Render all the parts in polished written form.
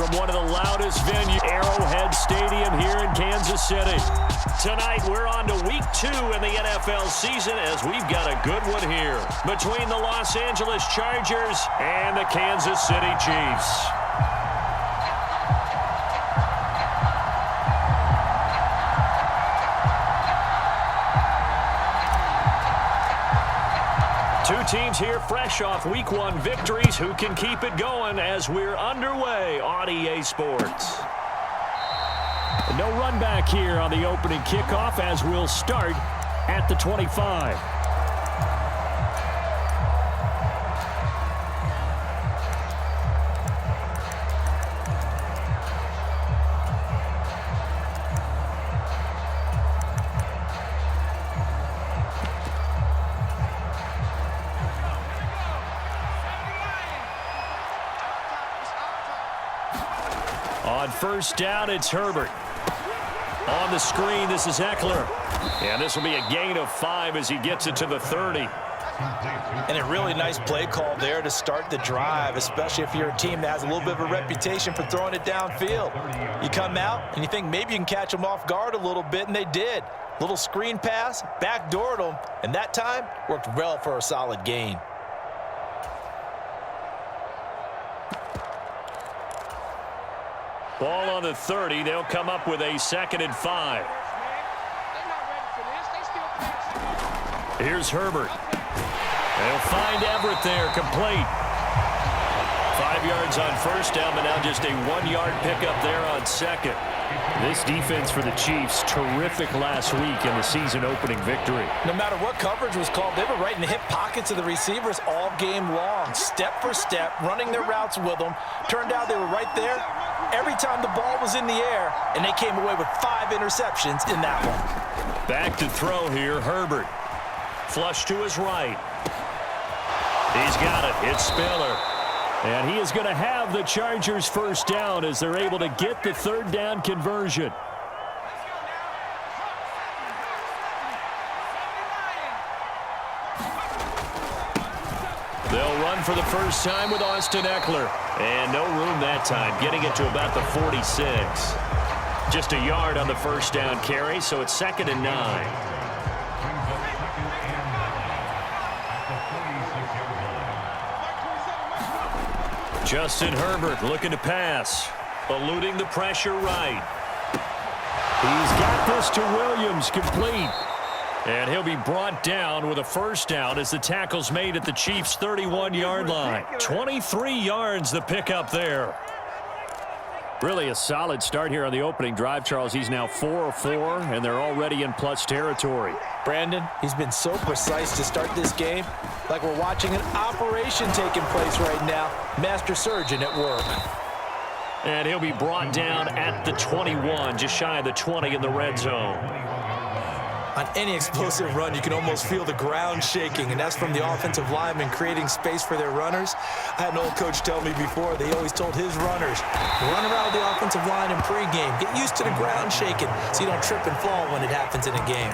from one of the loudest venues, Arrowhead Stadium here in Kansas City. Tonight, we're on to week 2 in the NFL season as we've got a good one here between the Los Angeles Chargers and the Kansas City Chiefs. Two teams here fresh off Week 1 victories. Who can keep it going as we're underway on EA Sports? No run back here on the opening kickoff as we'll start at the 25. On first down, it's Herbert. On the screen, this is Eckler. And this will be a gain of 5 as he gets it to the 30. And a really nice play call there to start the drive, especially if you're a team that has a little bit of a reputation for throwing it downfield. You come out and you think maybe you can catch them off guard a little bit, and they did. Little screen pass, backdoored them, and that time worked well for a solid gain. Ball on the 30. They'll come up with a 2nd and 5. Here's Herbert. They'll find Everett there, complete. 5 yards on first down, but now just a 1-yard pickup there on second. This defense for the Chiefs, terrific last week in the season-opening victory. No matter what coverage was called, they were right in the hip pockets of the receivers all game long, step for step, running their routes with them. Turned out they were right there every time the ball was in the air, and they came away with 5 interceptions in that one. Back to throw here, Herbert. Flush to his right. He's got it. It's Spiller. And he is going to have the Chargers first down as they're able to get the 3rd down conversion. They'll run for the first time with Austin Eckler. And no room that time, getting it to about the 46. Just a yard on the first down carry, so it's 2nd and 9. Justin Herbert looking to pass, eluding the pressure right. He's got this to Williams, complete. And he'll be brought down with a first down as the tackle's made at the Chiefs' 31-yard line. 23 yards the pickup there. Really a solid start here on the opening drive, Charles. He's now 4 of 4, and they're already in plus territory. Brandon, he's been so precise to start this game, like we're watching an operation taking place right now. Master surgeon at work. And he'll be brought down at the 21, just shy of the 20 in the red zone. On any explosive run, you can almost feel the ground shaking, and that's from the offensive linemen creating space for their runners. I had an old coach tell me before, they always told his runners, run around the offensive line in pregame. Get used to the ground shaking so you don't trip and fall when it happens in a game.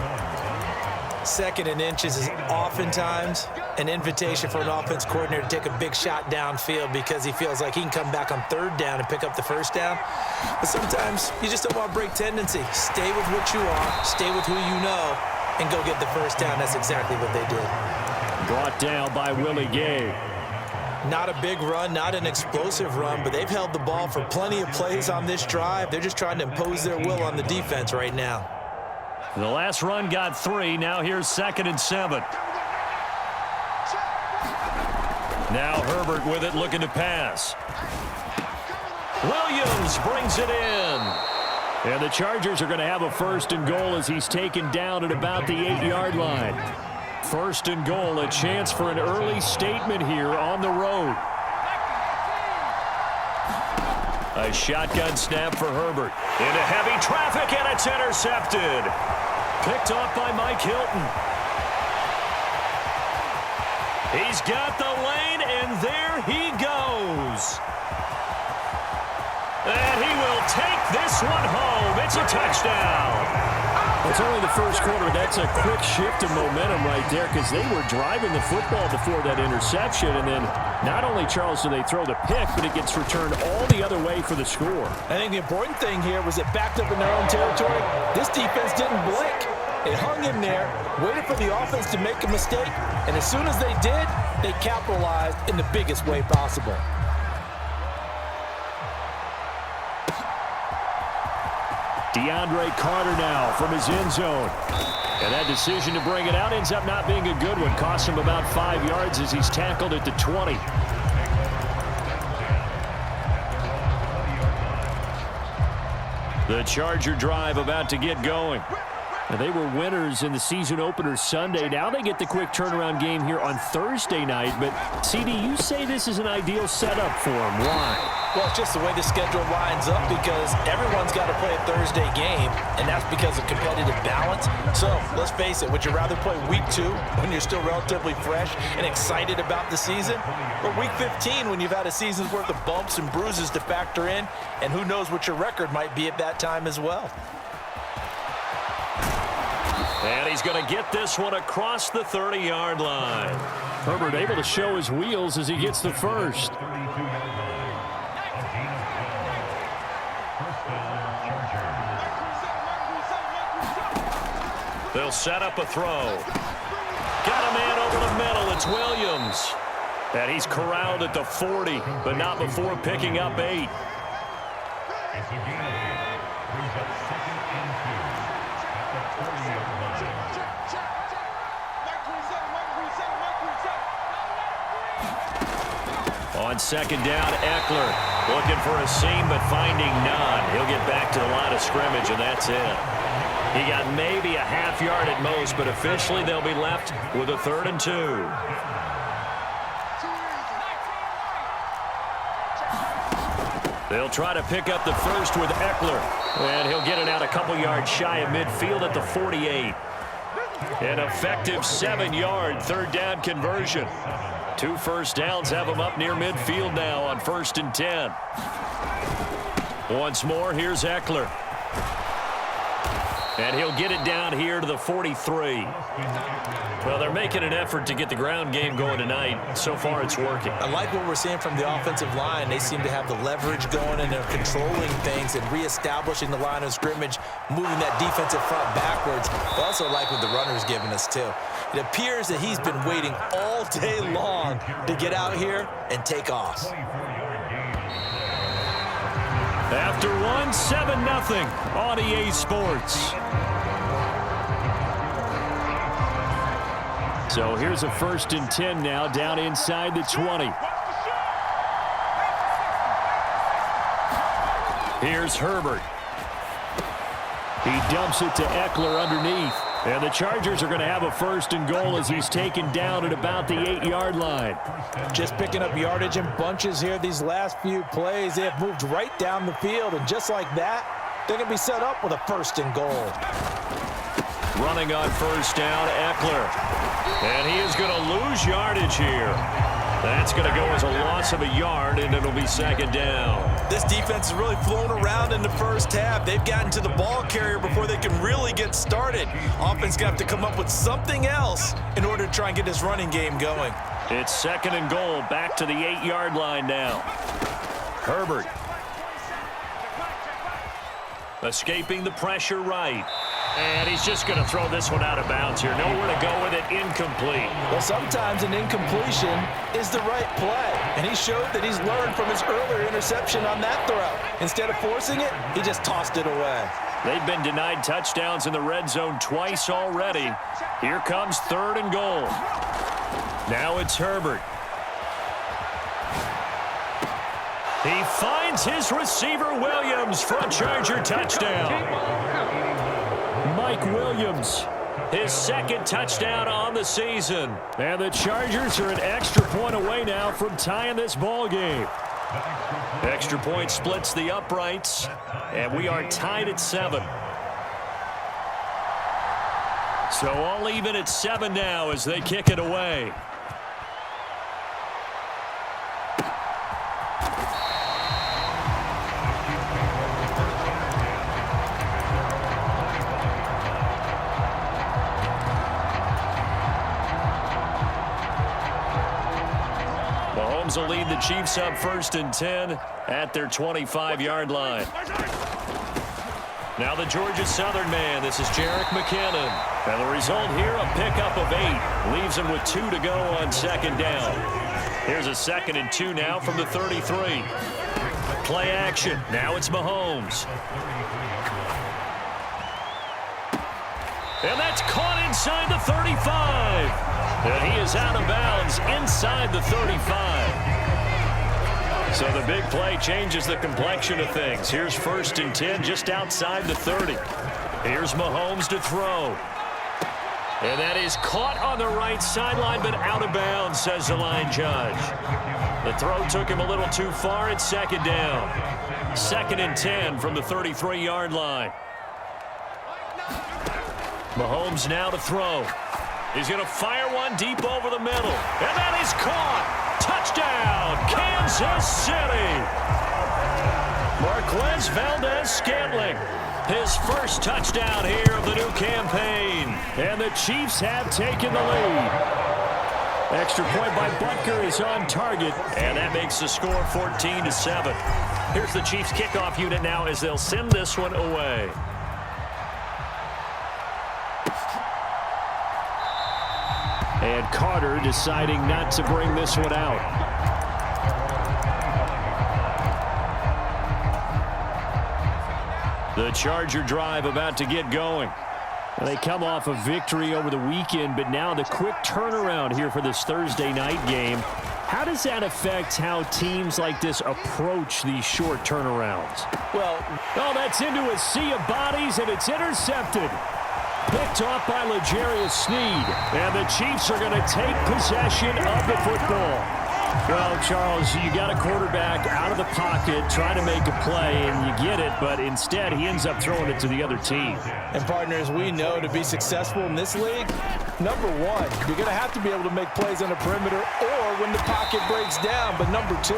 2nd and inches is oftentimes an invitation for an offense coordinator to take a big shot downfield because he feels like he can come back on 3rd down and pick up the first down. But sometimes you just don't want to break tendency. Stay with what you are, stay with who you know, and go get the first down. That's exactly what they did. Brought down by Willie Gay. Not a big run, not an explosive run, but they've held the ball for plenty of plays on this drive. They're just trying to impose their will on the defense right now. The last run got 3. Now here's 2nd and 7. Now Herbert with it, looking to pass. Williams brings it in. And the Chargers are going to have a 1st and goal as he's taken down at about the 8-yard line. 1st and goal, a chance for an early statement here on the road. A shotgun snap for Herbert. Into heavy traffic, and it's intercepted. Picked off by Mike Hilton. He's got the lane, and there he goes. And he will take this one home. It's a touchdown. It's only the first quarter. That's a quick shift of momentum right there because they were driving the football before that interception. And then not only, Charles, do they throw the pick, but it gets returned all the other way for the score. I think the important thing here was it backed up in their own territory. This defense didn't blink. They hung in there, waited for the offense to make a mistake, and as soon as they did, they capitalized in the biggest way possible. DeAndre Carter now from his end zone. And that decision to bring it out ends up not being a good one. Costs him about 5 yards as he's tackled at the 20. The Charger drive about to get going. And they were winners in the season opener Sunday. Now they get the quick turnaround game here on Thursday night. But, CD, you say this is an ideal setup for them. Why? Well, it's just the way the schedule lines up because everyone's got to play a Thursday game, and that's because of competitive balance. So, let's face it, would you rather play week 2 when you're still relatively fresh and excited about the season? Or week 15 when you've had a season's worth of bumps and bruises to factor in, and who knows what your record might be at that time as well? And he's going to get this one across the 30-yard line. Herbert able to show his wheels as he gets the first. They'll set up a throw. Got a man over the middle. It's Williams. And he's corralled at the 40, but not before picking up 8. On second down, Eckler looking for a seam, but finding none. He'll get back to the line of scrimmage, and that's it. He got maybe a half yard at most, but officially they'll be left with a 3rd and 2. They'll try to pick up the first with Eckler, and he'll get it out a couple yards shy of midfield at the 48. An effective 7-yard 3rd down conversion. 2 first downs have him up near midfield now on 1st and 10. Once more, here's Eckler. And he'll get it down here to the 43. Well, they're making an effort to get the ground game going tonight. So far, it's working. I like what we're seeing from the offensive line. They seem to have the leverage going, and they're controlling things and reestablishing the line of scrimmage, moving that defensive front backwards. I also like what the runner's giving us, too. It appears that he's been waiting all day long to get out here and take off. After one, 7-0 on EA Sports. So here's a 1st and 10 now, down inside the 20. Here's Herbert. He dumps it to Eckler underneath. And the Chargers are going to have a 1st and goal as he's taken down at about the 8-yard line. Just picking up yardage in bunches here these last few plays. They have moved right down the field, and just like that, they're going to be set up with a 1st and goal. Running on 1st down, Eckler. And he is going to lose yardage here. That's going to go as a loss of a yard, and it'll be 2nd down. This defense has really flown around in the first half. They've gotten to the ball carrier before they can really get started. Offense got to come up with something else in order to try and get this running game going. It's 2nd and goal, back to the 8-yard line now. Herbert. Escaping the pressure right. And he's just going to throw this one out of bounds here. Nowhere to go with it. Incomplete. Well, sometimes an incompletion is the right play. And he showed that he's learned from his earlier interception on that throw. Instead of forcing it, he just tossed it away. They've been denied touchdowns in the red zone twice already. Here comes 3rd and goal. Now it's Herbert. He finds his receiver, Williams, for a Charger touchdown. Mike Williams, his 2nd touchdown on the season. And the Chargers are an extra point away now from tying this ball game. Extra point splits the uprights, and we are tied at 7. So all even at 7 now as they kick it away. Bengals will lead the Chiefs up 1st and 10 at their 25-yard line. Now the Georgia Southern man. This is Jerick McKinnon. And the result here, a pickup of 8. Leaves him with 2 to go on 2nd down. Here's a 2nd and 2 now from the 33. Play action. Now it's Mahomes. And that's caught inside the 35. And he is out of bounds inside the 35. So the big play changes the complexion of things. Here's 1st and 10 just outside the 30. Here's Mahomes to throw. And that is caught on the right sideline, but out of bounds, says the line judge. The throw took him a little too far. It's 2nd down. 2nd and 10 from the 33-yard line. Mahomes now to throw. He's going to fire one deep over the middle. And that is caught. Touchdown, Kansas City. Marquez Valdez-Scantling. His first touchdown here of the new campaign. And the Chiefs have taken the lead. Extra point by Butker is on target. And that makes the score 14-7. Here's the Chiefs kickoff unit now as they'll send this one away. And Carter deciding not to bring this one out. The Charger drive about to get going. They come off a victory over the weekend, but now the quick turnaround here for this Thursday night game. How does that affect how teams like this approach these short turnarounds? Well, that's into a sea of bodies, and it's intercepted. Picked off by L'Jarius Sneed. And the Chiefs are going to take possession of the football. Well, Charles, you got a quarterback out of the pocket trying to make a play, and you get it, but instead he ends up throwing it to the other team. And, partners, we know to be successful in this league, number one, you're going to have to be able to make plays on the perimeter or when the pocket breaks down. But number two,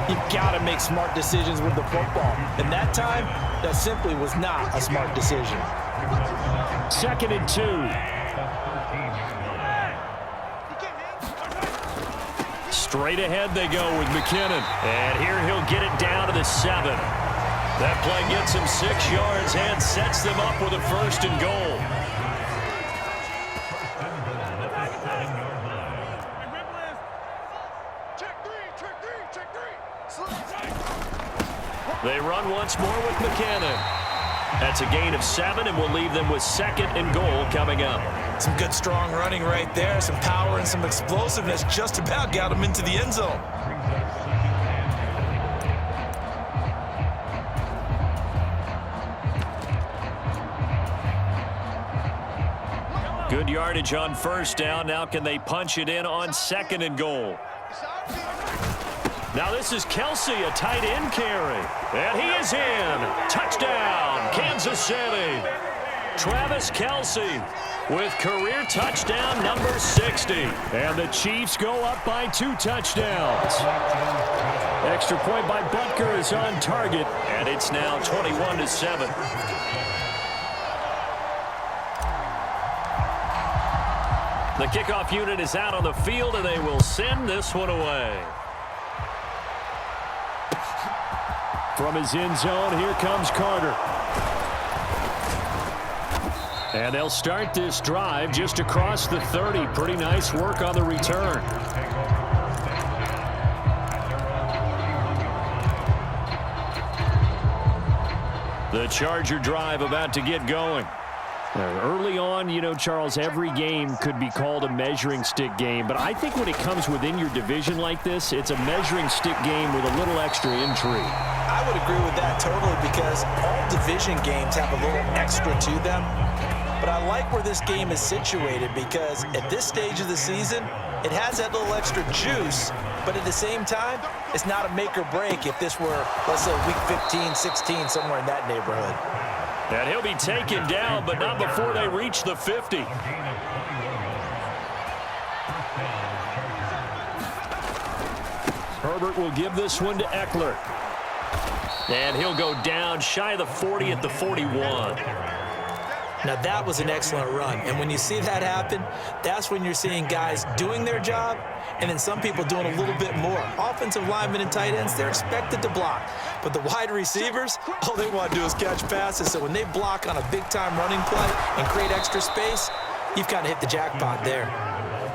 you've got to make smart decisions with the football. And that time, that simply was not a smart decision. 2nd and 2. Straight ahead they go with McKinnon. And here he'll get it down to the 7. That play gets him 6 yards and sets them up with a 1st and goal. They run once more with McKinnon. That's a gain of 7, and we'll leave them with 2nd and goal coming up. Some good, strong running right there. Some power and some explosiveness just about got him into the end zone. Good yardage on 1st down. Now can they punch it in on 2nd and goal? Now this is Kelsey, a tight end carry. And he is in. Touchdown, Kansas City. Travis Kelsey with career touchdown number 60. And the Chiefs go up by 2 touchdowns. Extra point by Butker is on target. And it's now 21-7. The kickoff unit is out on the field, and they will send this one away. From his end zone, here comes Carter. And they'll start this drive just across the 30. Pretty nice work on the return. The Charger drive about to get going. Early on, you know, Charles, every game could be called a measuring stick game. But I think when it comes within your division like this, it's a measuring stick game with a little extra intrigue. I would agree with that totally because all division games have a little extra to them. But I like where this game is situated because at this stage of the season, it has that little extra juice. But at the same time, it's not a make or break if this were, let's say, week 15, 16, somewhere in that neighborhood. And he'll be taken down, but not before they reach the 50. Herbert will give this one to Eckler. And he'll go down shy of the 40 at the 41. Now, that was an excellent run. And when you see that happen, that's when you're seeing guys doing their job and then some people doing a little bit more. Offensive linemen and tight ends, they're expected to block. But the wide receivers, all they want to do is catch passes. So when they block on a big-time running play and create extra space, you've kind of hit the jackpot there.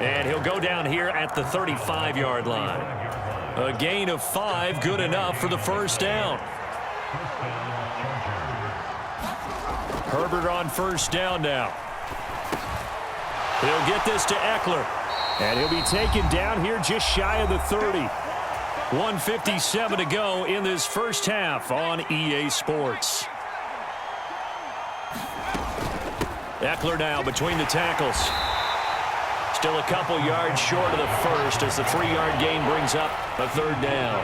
And he'll go down here at the 35-yard line. A gain of 5, good enough for the first down. Herbert on first down now. He'll get this to Eckler. And he'll be taken down here just shy of the 30. 1:57 to go in this first half on EA Sports. Eckler now between the tackles. Still a couple yards short of the first as the 3-yard gain brings up a third down.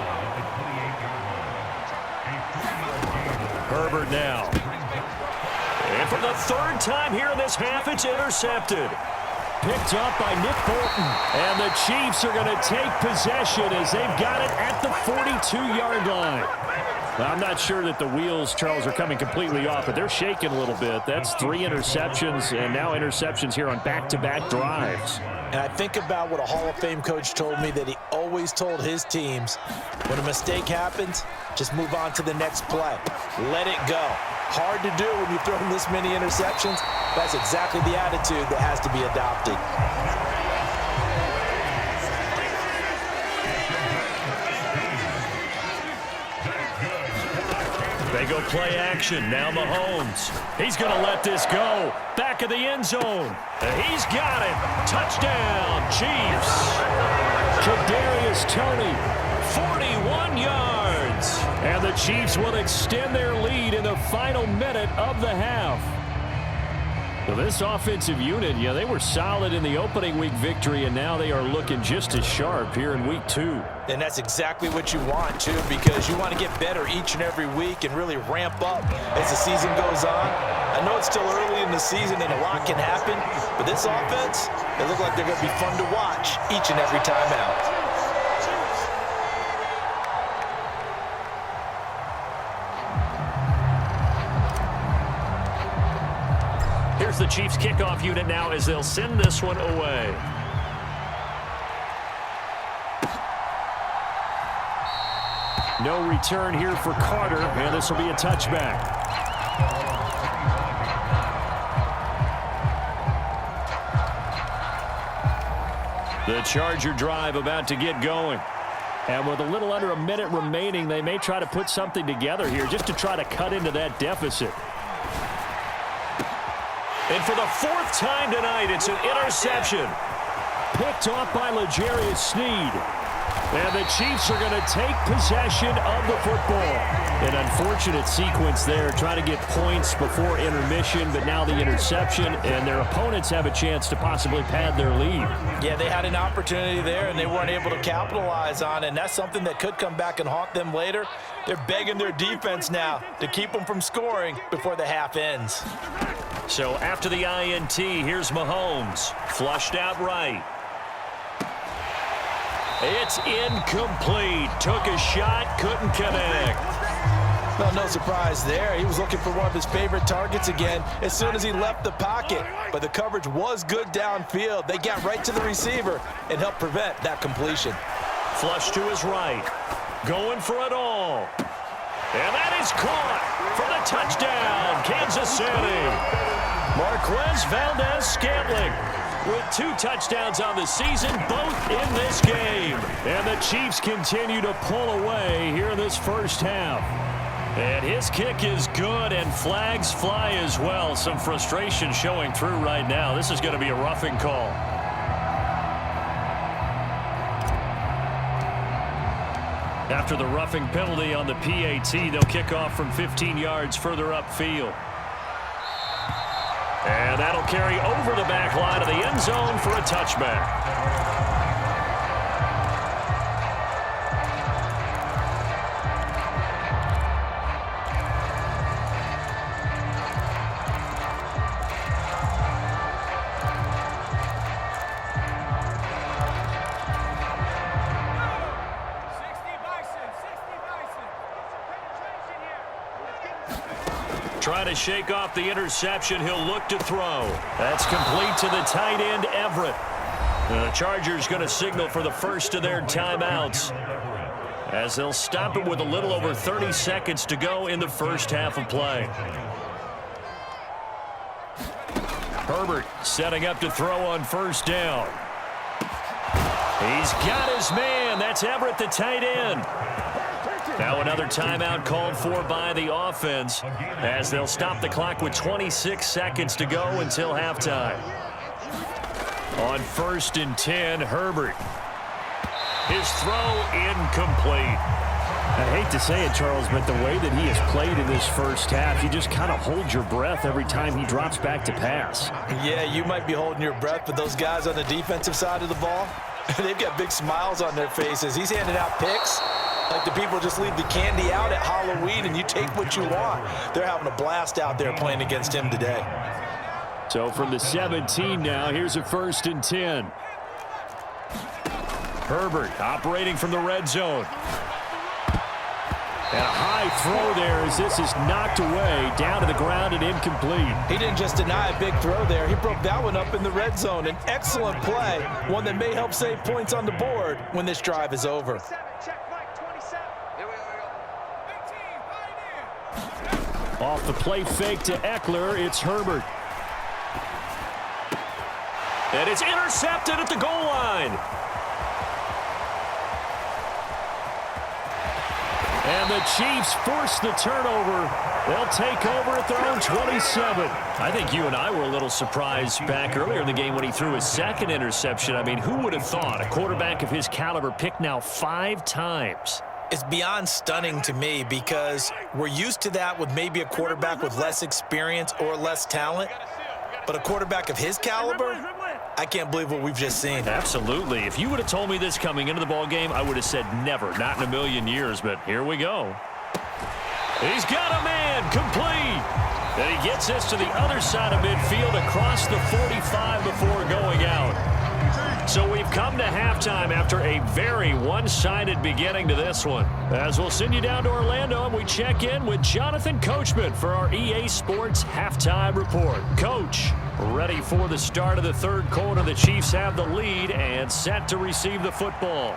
Herbert now. And for the third time here in this half, it's intercepted. Picked up by Nick Bolton. And the Chiefs are going to take possession as they've got it at the 42-yard line. Now, I'm not sure that the wheels, Charles, are coming completely off, but they're shaking a little bit. That's 3 interceptions and now interceptions here on back-to-back drives. And I think about what a Hall of Fame coach told me that he always told his teams, when a mistake happens, just move on to the next play. Let it go. Hard to do when you've thrown this many interceptions. That's exactly the attitude that has to be adopted. They go play action. Now Mahomes. He's going to let this go. Back of the end zone. He's got it. Touchdown, Chiefs. Kadarius Toney, 41 yards. And the Chiefs will extend their lead in the final minute of the half. Well, this offensive unit, they were solid in the opening week victory, and now they are looking just as sharp here in week 2. And that's exactly what you want, too, because you want to get better each and every week and really ramp up as the season goes on. I know it's still early in the season and a lot can happen, but this offense, they look like they're going to be fun to watch each and every time out. Here's the Chiefs kickoff unit now as they'll send this one away. No return here for Carter, and this will be a touchback. The Charger drive about to get going. And with a little under a minute remaining, they may try to put something together here just to try to cut into that deficit. And for the 4th time tonight, it's an interception. Picked off by L'Jarius Sneed. And the Chiefs are going to take possession of the football. An unfortunate sequence there, trying to get points before intermission, but now the interception, and their opponents have a chance to possibly pad their lead. Yeah, they had an opportunity there, and they weren't able to capitalize on it, and that's something that could come back and haunt them later. They're begging their defense now to keep them from scoring before the half ends. So after the INT, here's Mahomes. Flushed out right. It's incomplete. Took a shot, couldn't connect. Well, no surprise there. He was looking for one of his favorite targets again as soon as he left the pocket. But the coverage was good downfield. They got right to the receiver and helped prevent that completion. Flush to his right. Going for it all. And that is caught for the touchdown, Kansas City. Marquez Valdez-Scantling with 2 touchdowns on the season, both in this game. And the Chiefs continue to pull away here in this first half. And his kick is good, and flags fly as well. Some frustration showing through right now. This is going to be a roughing call. After the roughing penalty on the PAT, they'll kick off from 15 yards further upfield. And that'll carry over the back line of the end zone for a touchback. trying to shake off the interception. He'll look to throw. That's complete to the tight end, Everett. The Chargers going to signal for the first of their timeouts, as they'll stop it with a little over 30 seconds to go in the first half of play. Herbert setting up to throw on first down. He's got his man. That's Everett, the tight end. Now another timeout called for by the offense, as they'll stop the clock with 26 seconds to go until halftime. On 1st and 10, Herbert. His throw incomplete. I hate to say it, Charles, but the way that he has played in this first half, you just kind of hold your breath every time he drops back to pass. Yeah, you might be holding your breath, but those guys on the defensive side of the ball, they've got big smiles on their faces. He's handing out picks like the people just leave the candy out at Halloween and you take what you want. They're having a blast out there playing against him today. So from the 17 now, here's a 1st and 10. Herbert operating from the red zone. And a high throw there as this is knocked away, down to the ground and incomplete. He didn't just deny a big throw there. He broke that one up in the red zone. An excellent play, one that may help save points on the board when this drive is over. Off the play fake to Eckler, it's Herbert. And it's intercepted at the goal line. And the Chiefs force the turnover. They'll take over at their own 27. I think you and I were a little surprised back earlier in the game when he threw his second interception. I mean, who would have thought a quarterback of his caliber picked now 5 times? It's beyond stunning to me because we're used to that with maybe a quarterback with less experience or less talent. But a quarterback of his caliber, I can't believe what we've just seen. Absolutely. If you would have told me this coming into the ball game, I would have said never, not in a million years. But here we go. He's got a man, complete. And he gets this to the other side of midfield across the 45 before going out. So we've come to halftime after a very one-sided beginning to this one. As we'll send you down to Orlando and we check in with Jonathan Coachman for our EA Sports Halftime Report. Coach, ready for the start of the third quarter. The Chiefs have the lead and set to receive the football.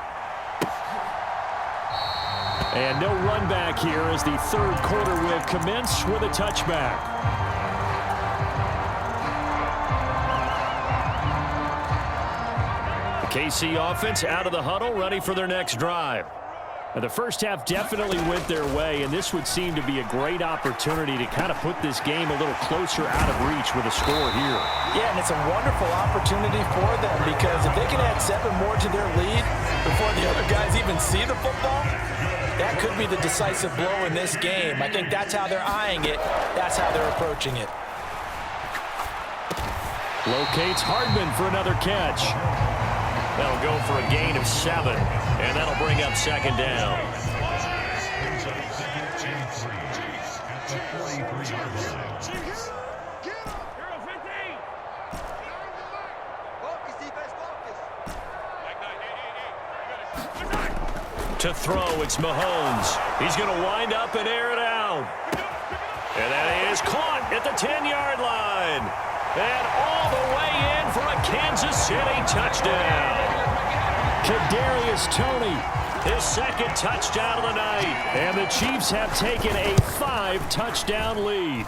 And no run back here as the third quarter will commence with a touchback. KC offense out of the huddle, ready for their next drive. Now, the first half definitely went their way, and this would seem to be a great opportunity to kind of put this game a little closer out of reach with a score here. Yeah, and it's a wonderful opportunity for them because if they can add 7 more to their lead before the other guys even see the football, that could be the decisive blow in this game. I think that's how they're eyeing it. That's how they're approaching it. Locates Hardman for another catch. That'll go for a gain of 7, and that'll bring up second down. To throw, it's Mahomes. He's going to wind up and air it out. And that is caught at the 10-yard line. And all the way in for a Kansas City touchdown. Kadarius Toney, His second touchdown of the night. and the Chiefs have taken a 5-touchdown lead.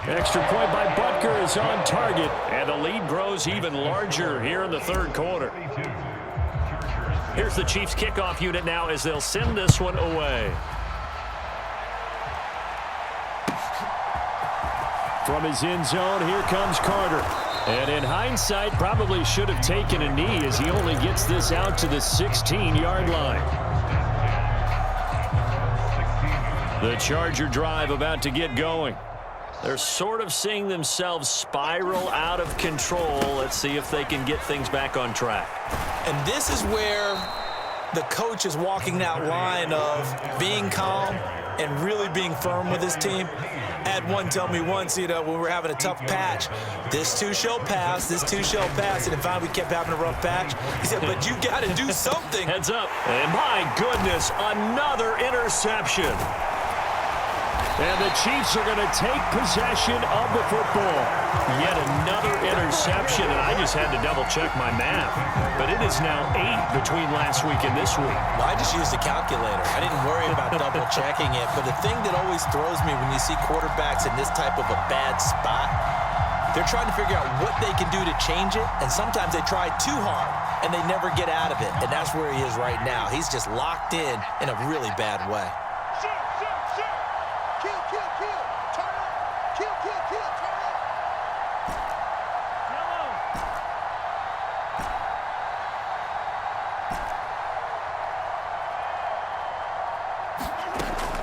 Extra point by Butker is on target, and the lead grows even larger here in the third quarter. Here's the Chiefs kickoff unit now as they'll send this one away. From his end zone, here comes Carter. And in hindsight, probably should have taken a knee as he only gets this out to the 16-yard line. The Charger drive about to get going. They're sort of seeing themselves spiral out of control. Let's see if they can get things back on track. And this is where the coach is walking that line of being calm and really being firm with his team. I had one tell me once, when we were having a tough patch, this too shall pass, this too shall pass, and finally we kept having a rough patch. He said, but you got to do something. Heads up. And my goodness, another interception. And the Chiefs are going to take possession of the football. Yet another interception, and I just had to double-check my math. But it is now 8 between last week and this week. Well, I just used a calculator. I didn't worry about double-checking it. But the thing that always throws me when you see quarterbacks in this type of a bad spot, they're trying to figure out what they can do to change it, and sometimes they try too hard, and they never get out of it. And that's where he is right now. He's just locked in a really bad way.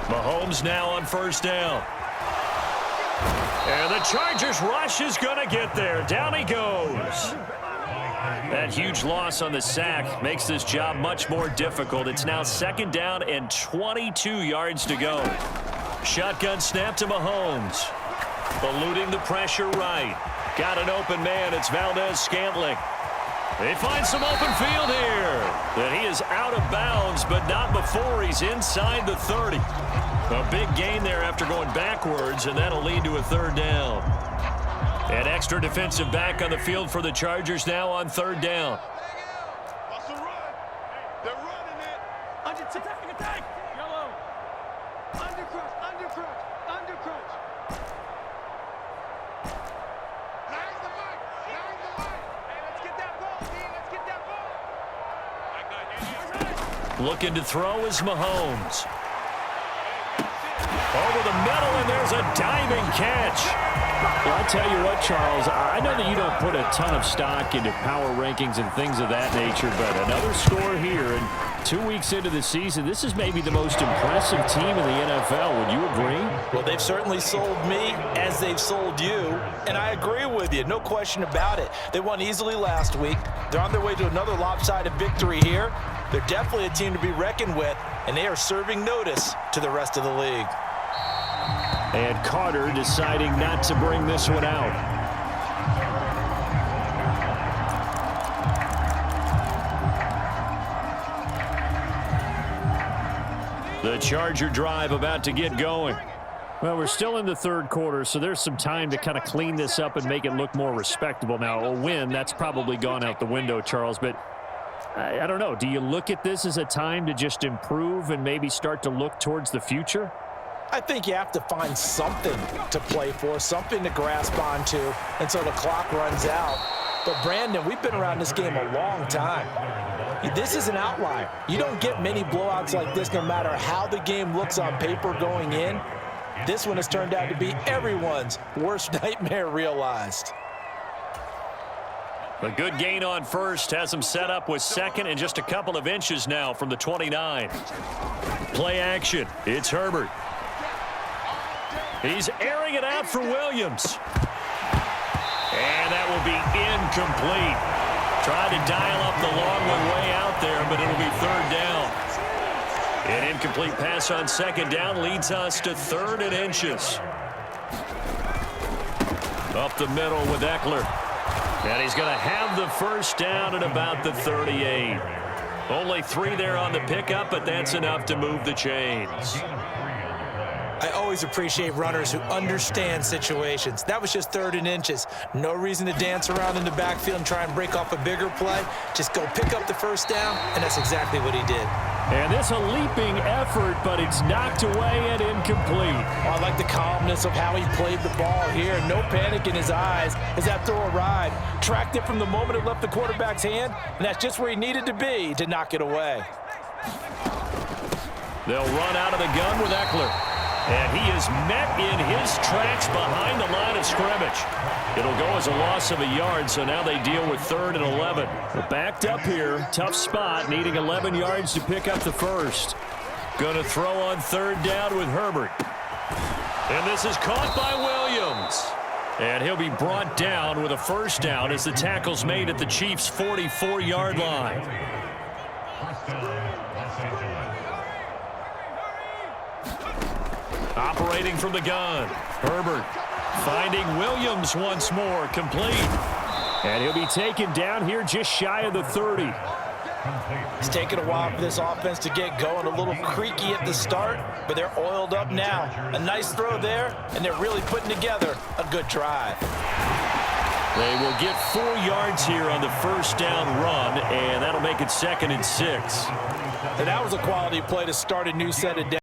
Mahomes now on first down. And the Chargers rush is going to get there. Down he goes. That huge loss on the sack makes this job much more difficult. It's now 2nd down and 22 yards to go. Shotgun snap to Mahomes. Eluding the pressure right. Got an open man. It's Valdez-Scantling. They find some open field here. And he is out of bounds, but not before he's inside the 30. A big gain there after going backwards, and that'll lead to a 3rd down. An extra defensive back on the field for the Chargers now on 3rd down. They're running it. Attack. Yellow. Undercrush. Now's the fight. Hey, let's get that ball, D. Let's get that ball. Looking to throw is Mahomes. Over the middle, and there's a diving catch. Well, I tell you what, Charles, I know that you don't put a ton of stock into power rankings and things of that nature, but another score here, and 2 weeks into the season, this is maybe the most impressive team in the NFL. Would you agree? Well, they've certainly sold me as they've sold you, and I agree with you, no question about it. They won easily last week. They're on their way to another lopsided victory here. They're definitely a team to be reckoned with, and they are serving notice to the rest of the league. And Carter deciding not to bring this one out. The Charger drive about to get going. Well, we're still in the 3rd quarter, so there's some time to kind of clean this up and make it look more respectable. Now, a win, that's probably gone out the window, Charles, but I don't know. Do you look at this as a time to just improve and maybe start to look towards the future? I think you have to find something to play for, something to grasp onto until the clock runs out. But, Brandon, we've been around this game a long time. This is an outlier. You don't get many blowouts like this no matter how the game looks on paper going in. This one has turned out to be everyone's worst nightmare realized. A good gain on first has him set up with 2nd and just a couple of inches now from the 29. Play action. It's Herbert. He's airing it out for Williams. And that will be incomplete. Tried to dial up the long one way out there, but it'll be 3rd down. An incomplete pass on 2nd down leads us to 3rd and inches. Up the middle with Eckler. And he's going to have the first down at about the 38. Only 3 there on the pickup, but that's enough to move the chains. I always appreciate runners who understand situations. That was just 3rd and inches. No reason to dance around in the backfield and try and break off a bigger play. Just go pick up the first down, and that's exactly what he did. And this a leaping effort, but it's knocked away and incomplete. Oh, I like the calmness of how he played the ball here. No panic in his eyes as that throw arrived. Tracked it from the moment it left the quarterback's hand, and that's just where he needed to be to knock it away. They'll run out of the gun with Eckler. And he is met in his tracks behind the line of scrimmage. It'll go as a loss of a yard, so now they deal with 3rd and 11. Well, backed up here, tough spot, needing 11 yards to pick up the first. Going to throw on 3rd down with Herbert. And this is caught by Williams. And he'll be brought down with a first down as the tackle's made at the Chiefs' 44-yard line. Operating from the gun. Herbert finding Williams once more, complete. And he'll be taken down here just shy of the 30. It's taken a while for this offense to get going, a little creaky at the start, but they're oiled up now. A nice throw there, and they're really putting together a good drive. They will get 4 yards here on the first down run, and that'll make it 2nd and 6. And that was a quality play to start a new set of